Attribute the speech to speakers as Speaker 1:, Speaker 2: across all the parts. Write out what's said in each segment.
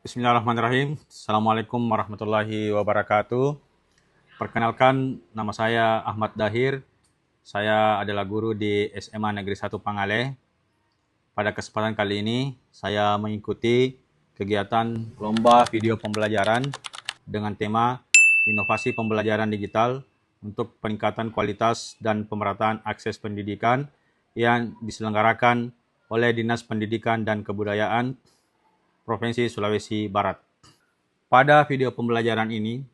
Speaker 1: Bismillahirrahmanirrahim. Assalamualaikum warahmatullahi wabarakatuh. Perkenalkan, nama saya Ahmad Dahir. Saya adalah guru di SMA Negeri 1 Pangaleh. Pada kesempatan kali ini, saya mengikuti kegiatan lomba video pembelajaran dengan tema Inovasi Pembelajaran Digital untuk peningkatan kualitas dan pemerataan akses pendidikan yang diselenggarakan oleh Dinas Pendidikan dan Kebudayaan Provinsi Sulawesi Barat. Pada video pembelajaran ini,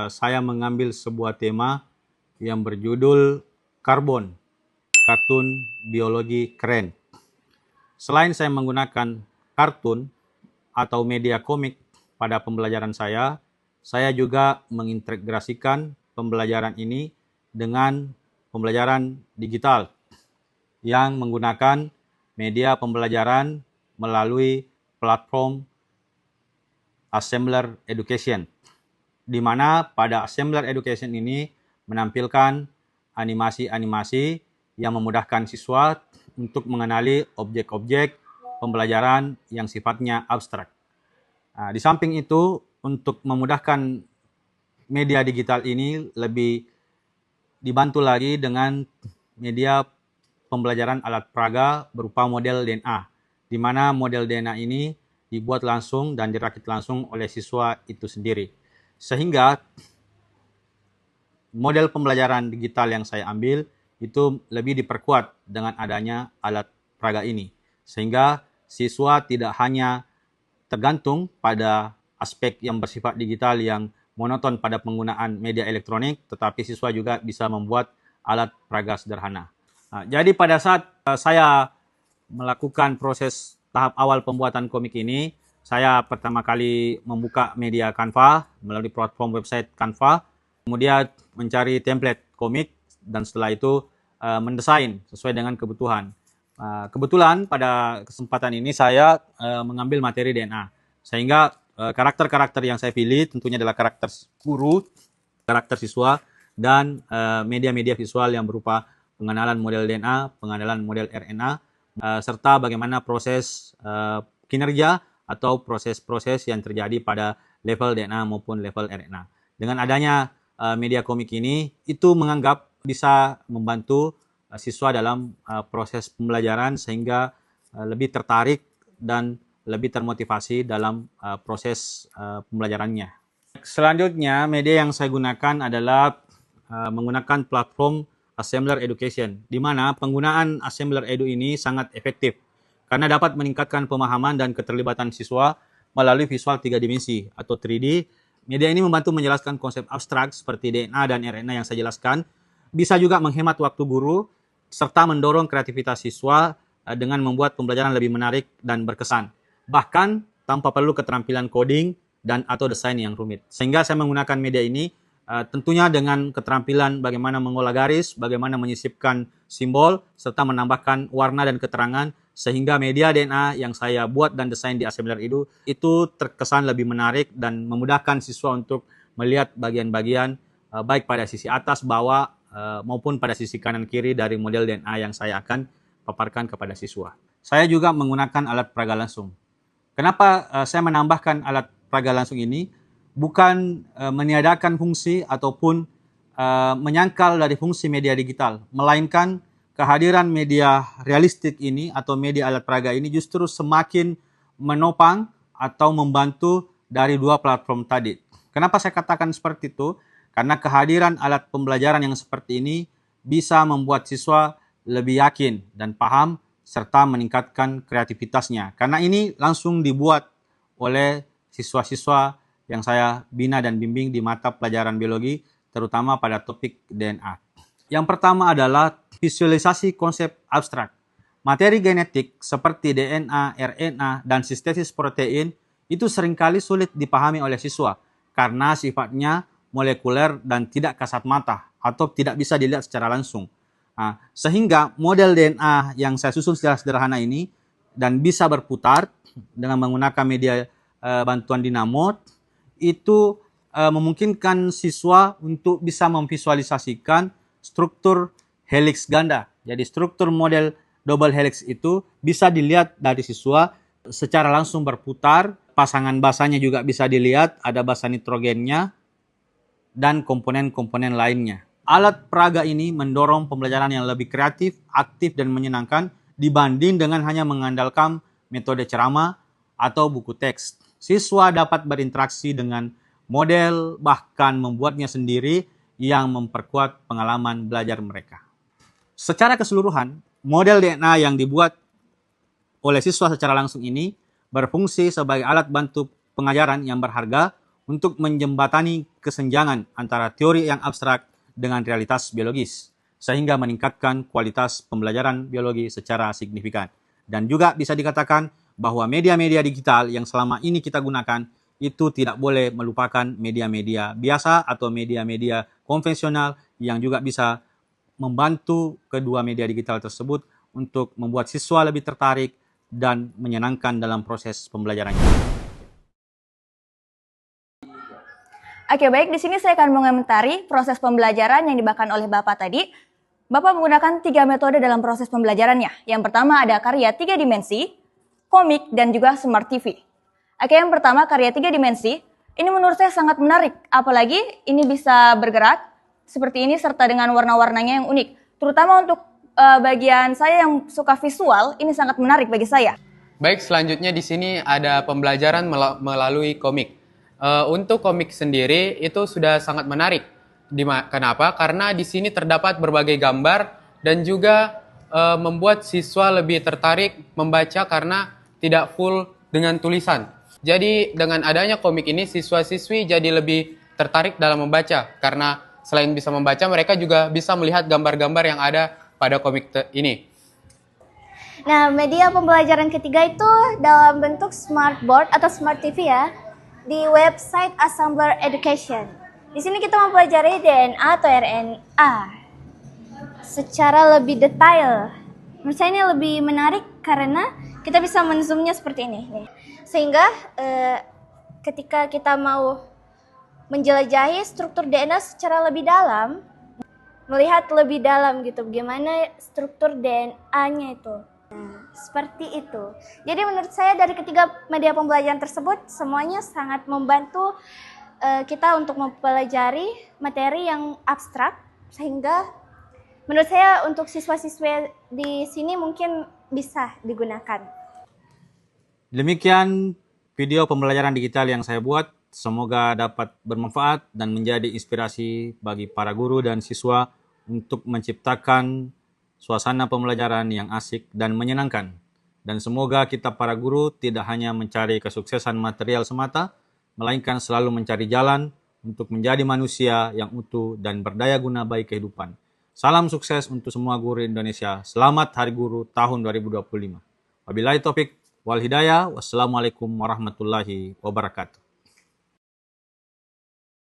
Speaker 1: saya mengambil sebuah tema yang berjudul Karbon, Kartun Biologi Keren. Selain saya menggunakan kartun atau media komik pada pembelajaran saya juga mengintegrasikan pembelajaran ini dengan pembelajaran digital yang menggunakan media pembelajaran melalui platform Assembler Education, di mana pada Assembler Education ini menampilkan animasi-animasi yang memudahkan siswa untuk mengenali objek-objek pembelajaran yang sifatnya abstrak. Nah, di samping itu, untuk memudahkan media digital ini lebih dibantu lagi dengan media pembelajaran alat peraga berupa model DNA, di mana model DNA ini dibuat langsung dan dirakit langsung oleh siswa itu sendiri. Sehingga model pembelajaran digital yang saya ambil itu lebih diperkuat dengan adanya alat peraga ini. Sehingga siswa tidak hanya tergantung pada aspek yang bersifat digital yang monoton pada penggunaan media elektronik, tetapi siswa juga bisa membuat alat peraga sederhana. Nah, jadi pada saat saya melakukan proses tahap awal pembuatan komik ini, saya pertama kali membuka media Canva melalui platform website Canva, kemudian mencari template komik, dan setelah itu mendesain sesuai dengan kebutuhan. Kebetulan pada kesempatan ini saya mengambil materi DNA, sehingga karakter-karakter yang saya pilih tentunya adalah karakter guru, karakter siswa, dan media-media visual yang berupa pengenalan model DNA, pengenalan model RNA, serta bagaimana proses kinerja atau proses-proses yang terjadi pada level DNA maupun level RNA. Dengan adanya media komik ini, itu menganggap bisa membantu siswa dalam proses pembelajaran sehingga lebih tertarik dan lebih termotivasi dalam proses pembelajarannya. Selanjutnya, media yang saya gunakan adalah menggunakan platform Assembler Education, di mana penggunaan Assembler Edu ini sangat efektif karena dapat meningkatkan pemahaman dan keterlibatan siswa melalui visual 3 dimensi atau 3D. Media ini membantu menjelaskan konsep abstrak seperti DNA dan RNA yang saya jelaskan, bisa juga menghemat waktu guru, serta mendorong kreativitas siswa dengan membuat pembelajaran lebih menarik dan berkesan, bahkan tanpa perlu keterampilan coding dan atau desain yang rumit. Sehingga saya menggunakan media ini tentunya dengan keterampilan bagaimana mengolah garis, bagaimana menyisipkan simbol, serta menambahkan warna dan keterangan, sehingga media DNA yang saya buat dan desain di Assembler itu terkesan lebih menarik dan memudahkan siswa untuk melihat bagian-bagian baik pada sisi atas, bawah, maupun pada sisi kanan kiri dari model DNA yang saya akan paparkan kepada siswa. Saya juga menggunakan alat peraga langsung. Kenapa saya menambahkan alat peraga langsung ini? Bukan meniadakan fungsi ataupun menyangkal dari fungsi media digital, melainkan kehadiran media realistik ini atau media alat peraga ini justru semakin menopang atau membantu dari dua platform tadi. Kenapa saya katakan seperti itu? Karena kehadiran alat pembelajaran yang seperti ini bisa membuat siswa lebih yakin dan paham serta meningkatkan kreativitasnya. Karena ini langsung dibuat oleh siswa-siswa yang saya bina dan bimbing di mata pelajaran biologi, terutama pada topik DNA. Yang pertama adalah visualisasi konsep abstrak. Materi genetik seperti DNA, RNA, dan sintesis protein itu seringkali sulit dipahami oleh siswa karena sifatnya molekuler dan tidak kasat mata atau tidak bisa dilihat secara langsung. Sehingga model DNA yang saya susun secara sederhana ini dan bisa berputar dengan menggunakan media bantuan dinamo, itu memungkinkan siswa untuk bisa memvisualisasikan struktur helix ganda. Jadi struktur model double helix itu bisa dilihat dari siswa secara langsung berputar pasangan basanya juga bisa dilihat, ada basa nitrogennya, dan komponen-komponen lainnya. Alat peraga ini mendorong pembelajaran yang lebih kreatif, aktif, dan menyenangkan dibanding dengan hanya mengandalkan metode ceramah atau buku teks. Siswa dapat berinteraksi dengan model, bahkan membuatnya sendiri yang memperkuat pengalaman belajar mereka. Secara keseluruhan, model DNA yang dibuat oleh siswa secara langsung ini berfungsi sebagai alat bantu pengajaran yang berharga untuk menjembatani kesenjangan antara teori yang abstrak dengan realitas biologis, sehingga meningkatkan kualitas pembelajaran biologi secara signifikan. Dan juga bisa dikatakan bahwa media-media digital yang selama ini kita gunakan itu tidak boleh melupakan media-media biasa atau media-media konvensional yang juga bisa membantu kedua media digital tersebut untuk membuat siswa lebih tertarik dan menyenangkan dalam proses pembelajarannya.
Speaker 2: Oke, baik. Di sini saya akan mengomentari proses pembelajaran yang dibahas oleh Bapak tadi. Bapak menggunakan 3 metode dalam proses pembelajarannya. Yang pertama ada karya 3 dimensi, komik, dan juga smart TV. Oke, yang pertama karya 3 dimensi. Ini menurut saya sangat menarik. Apalagi ini bisa bergerak seperti ini serta dengan warna-warnanya yang unik. Terutama untuk bagian saya yang suka visual, ini sangat menarik bagi saya.
Speaker 3: Baik, selanjutnya di sini ada pembelajaran melalui komik. Untuk komik sendiri itu sudah sangat menarik. Kenapa? Karena di sini terdapat berbagai gambar dan juga membuat siswa lebih tertarik membaca karena tidak full dengan tulisan. Jadi dengan adanya komik ini siswa-siswi jadi lebih tertarik dalam membaca karena selain bisa membaca mereka juga bisa melihat gambar-gambar yang ada pada komik ini.
Speaker 4: Nah, media pembelajaran ketiga itu dalam bentuk smart board atau smart TV ya, di website Assembler Education. Di sini kita mempelajari DNA atau RNA secara lebih detail. Menurut saya ini lebih menarik karena kita bisa menzoomnya seperti ini. Sehingga ketika kita mau menjelajahi struktur DNA secara lebih dalam, melihat lebih dalam gitu, bagaimana struktur DNA-nya itu. Seperti itu. Jadi menurut saya dari ketiga media pembelajaran tersebut semuanya sangat membantu kita untuk mempelajari materi yang abstrak, sehingga menurut saya untuk siswa-siswa di sini mungkin bisa digunakan.
Speaker 1: Demikian video pembelajaran digital yang saya buat. Semoga dapat bermanfaat dan menjadi inspirasi bagi para guru dan siswa untuk menciptakan suasana pembelajaran yang asik dan menyenangkan. Dan semoga kita para guru tidak hanya mencari kesuksesan material semata, melainkan selalu mencari jalan untuk menjadi manusia yang utuh dan berdaya guna bagi kehidupan. Salam sukses untuk semua guru Indonesia. Selamat Hari Guru tahun 2025. Wabillahi taufik wal hidayah. Wassalamualaikum warahmatullahi wabarakatuh.